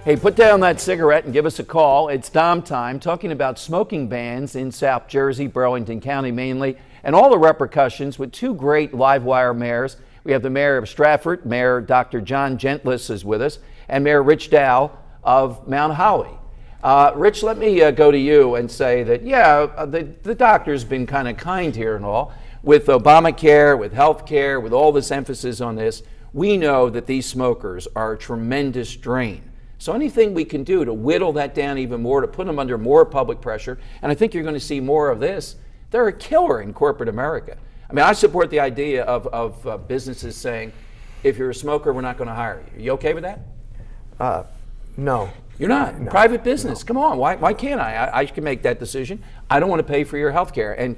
Hey, put down that cigarette and give us a call. It's Dom time, talking about smoking bans in South Jersey, Burlington County mainly, and all the repercussions with two great Livewire mayors. We have the mayor of Stratford, Mayor Dr. John Gentlis is with us, and Mayor Rich Dow of Mount Holly. Rich, let me go to you and say that, the doctor's been kind of kind here and all. With Obamacare, with health care, with all this emphasis on this, we know that these smokers are a tremendous drain. So anything we can do to whittle that down even more, to put them under more public pressure, and I think you're going to see more of this, they're a killer in corporate America. I mean, I support the idea of businesses saying, if you're a smoker, we're not going to hire you. You okay with that? No. You're not? No. Private business. No. Come on. Why can't I? I can make that decision. I don't want to pay for your health care. And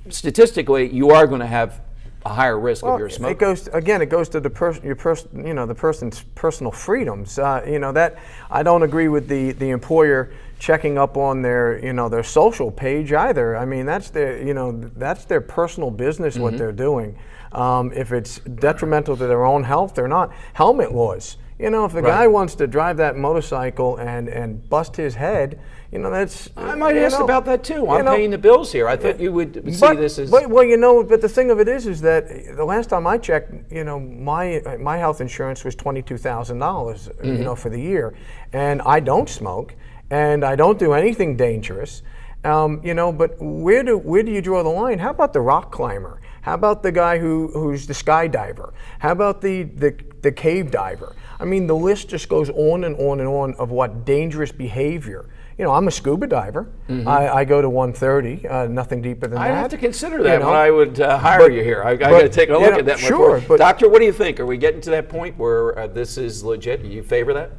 statistically, you are going to have a higher risk if you're a smoker. It goes to the person's personal freedoms. That I don't agree with the employer checking up on their social page either. I mean, that's their personal business, what they're doing. If it's detrimental to their own health, they're not. Helmet laws. If the guy wants to drive that motorcycle and bust his head, that's. I might ask about that too. I'm paying the bills here. I thought you would see this as. But the thing of it is that the last time I checked, my health insurance was $22,000, for the year, and I don't smoke, and I don't do anything dangerous, But where do you draw the line? How about the rock climber? How about the guy who's the skydiver? How about the cave diver? I mean, the list just goes on and on and on of what dangerous behavior. I'm a scuba diver. I go to 130, nothing deeper than that. I have to consider that when I would hire you here. I got to take a look at that. Sure. Doctor, what do you think? Are we getting to that point where this is legit? You favor that?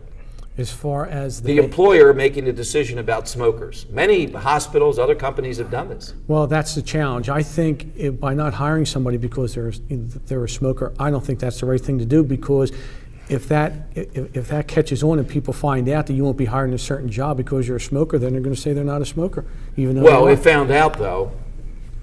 As far as the employer making a decision about smokers. Many hospitals, other companies have done this. Well, that's the challenge. I think by not hiring somebody because they're a smoker, I don't think that's the right thing to do, because if that catches on and people find out that you won't be hired in a certain job because you're a smoker, then they're going to say they're not a smoker, even though if found out though,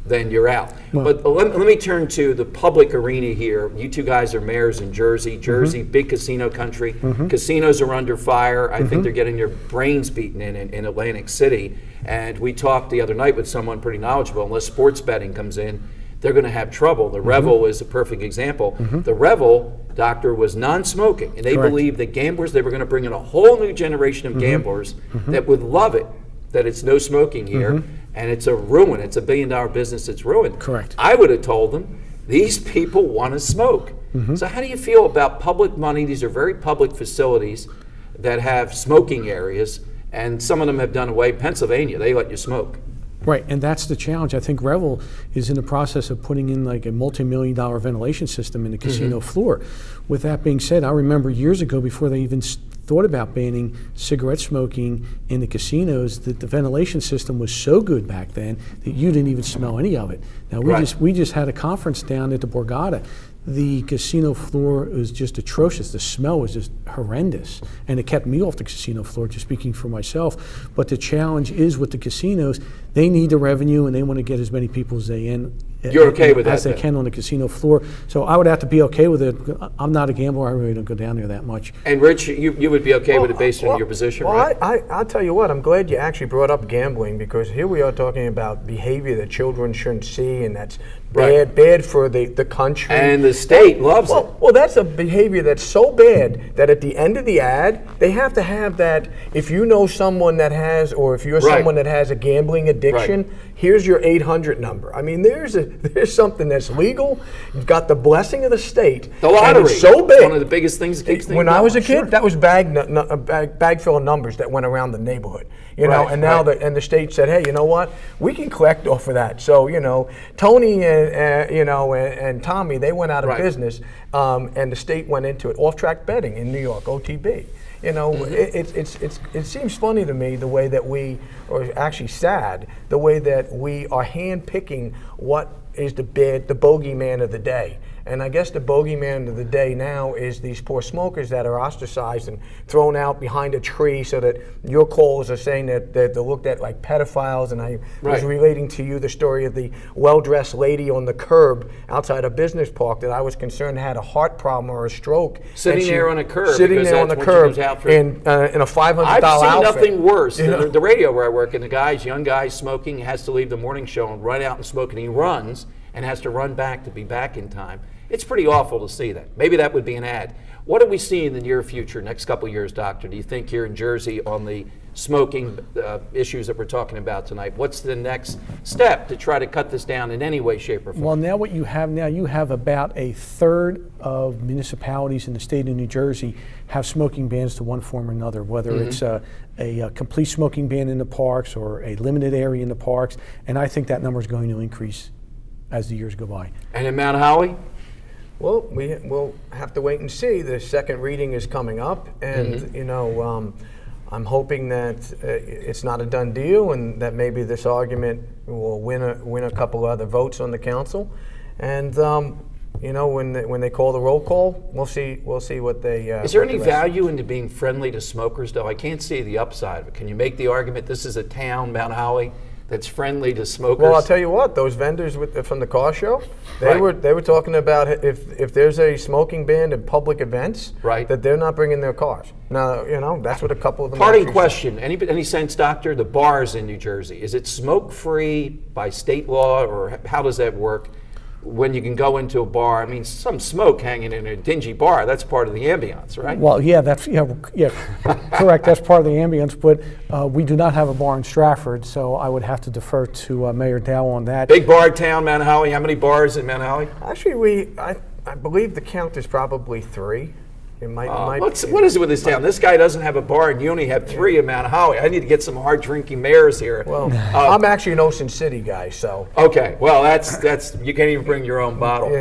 then you're out. Well, but let me turn to the public arena here. You two guys are mayors in Jersey. Big casino country. Casinos are under fire. I think they're getting their brains beaten in Atlantic City. And we talked the other night with someone pretty knowledgeable. Unless sports betting comes in, they're going to have trouble. The Revel is a perfect example. The Revel, doctor, was non-smoking, and they believed that gamblers, they were going to bring in a whole new generation of gamblers that would love it, that it's no smoking here. And it's a ruin. It's $1 billion business. It's ruined. Correct. I would have told them, these people want to smoke. So how do you feel about public money? These are very public facilities that have smoking areas, and some of them have done away. Pennsylvania, they let you smoke. Right, and that's the challenge. I think Revel is in the process of putting in like a multi-million-dollar ventilation system in the casino floor. With that being said, I remember years ago, before they even thought about banning cigarette smoking in the casinos, that the ventilation system was so good back then that you didn't even smell any of it. Now we just had a conference down at the Borgata. The casino floor was just atrocious. The smell was just horrendous, and it kept me off the casino floor, just speaking for myself. But the challenge is with the casinos, they need the revenue and they want to get as many people as they can on the casino floor. So I would have to be okay with it. I'm not a gambler. I really don't go down there that much. And Rich, you would be okay with it based on your position, right? I'll tell you what, I'm glad you actually brought up gambling, because here we are talking about behavior that children shouldn't see, and that's bad for the country. And the state loves it. Well, that's a behavior that's so bad that at the end of the ad, they have to have that, if you know someone that has, or if you're someone that has a gambling addiction, here's your 800 number. I mean, there's something that's legal. You've got the blessing of the state. The lottery. And it's so big. It's one of the biggest things that keeps things When I was a kid, that was bag full of numbers that went around the neighborhood. And now the state said, hey, you know what? We can collect off of that. So, Tony and Tommy, they went out of business, and the state went into it. Off-track betting in New York, OTB. It seems funny to me the way that we, or actually sad, the way that we are hand-picking what is the bogeyman of the day. And I guess the bogeyman of the day now is these poor smokers that are ostracized and thrown out behind a tree, so that your calls are saying that they're looked at like pedophiles. And I was relating to you the story of the well-dressed lady on the curb outside a business park that I was concerned had a heart problem or a stroke. Sitting there on a curb. Sitting there on the curb in a $500 I've seen outfit. nothing worse. The radio where I work, and the young guy smoking, has to leave the morning show and run out and smoke, and he runs and has to run back to be back in time. It's pretty awful to see that. Maybe that would be an ad. What do we see in the near future, next couple of years, Doctor? Do you think here in Jersey on the smoking issues that we're talking about tonight? What's the next step to try to cut this down in any way, shape, or form? Well, now what you have now, you have about a third of municipalities in the state of New Jersey have smoking bans to one form or another, whether it's a complete smoking ban in the parks or a limited area in the parks, and I think that number is going to increase as the years go by. And in Mount Holly? Well, we'll have to wait and see. The second reading is coming up, and I'm hoping that it's not a done deal, and that maybe this argument will win a couple other votes on the council. And when they call the roll call, we'll see what they. Is there any value into being friendly to smokers, though? I can't see the upside of it. Can you make the argument this is a town, Mount Holly, that's friendly to smokers? Well, I'll tell you what, those vendors from the car show, they were talking about if there's a smoking ban in public events, that they're not bringing their cars. Now, that's what a couple of them. Parting question: any sense, Doctor? The bars in New Jersey, is it smoke-free by state law, or how does that work? When you can go into a bar, I mean, some smoke hanging in a dingy bar, that's part of the ambiance, right? Well, yeah, correct. That's part of the ambience, but we do not have a bar in Stratford, so I would have to defer to Mayor Dow on that. Big bar town, Mount Holly. How many bars in Mount Holly? Actually, I believe the count is probably 3. What is it with this town? This guy doesn't have a bar, and you only have 3 in Mount Holly. I need to get some hard-drinking mayors here. Well, I'm actually an Ocean City guy, so. Okay, well, that's you can't even bring your own bottle.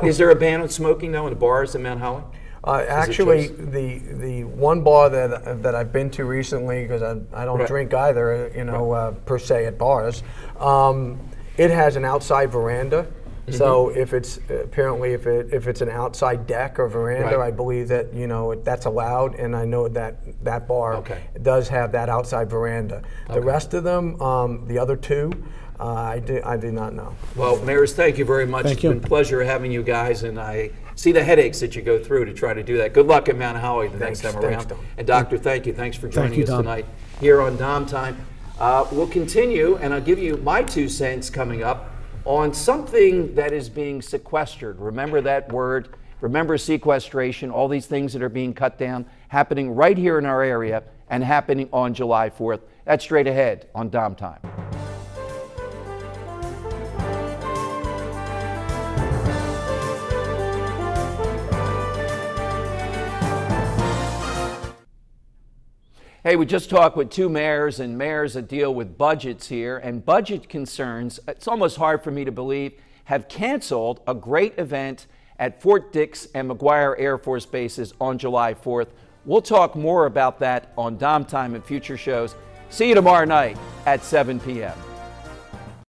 Is there a ban on smoking, though, in the bars in Mount Holly? Actually, the one bar that I've been to recently, because I don't drink either, per se at bars, it has an outside veranda. So if it's if it's an outside deck or veranda, I believe that that's allowed, and I know that bar does have that outside veranda. The rest of them, the other 2, I do not know. Well, mayors, thank you very much. Thank It's you. been a pleasure having you guys, and I see the headaches that you go through to try to do that. Good luck in Mount Holly the next time around. Dom. And Doctor, thank you. Thanks for joining us Dom. tonight here on Dom Time. We'll continue, and I'll give you my 2 cents coming up on something that is being sequestered. Remember that word. Remember sequestration, all these things that are being cut down, happening right here in our area and happening on July 4th. That's straight ahead on Dom Time. Hey, we just talked with 2 mayors and mayors that deal with budgets here, and budget concerns, it's almost hard for me to believe, have canceled a great event at Fort Dix and McGuire Air Force Bases on July 4th. We'll talk more about that on Dom Time and future shows. See you tomorrow night at 7 p.m.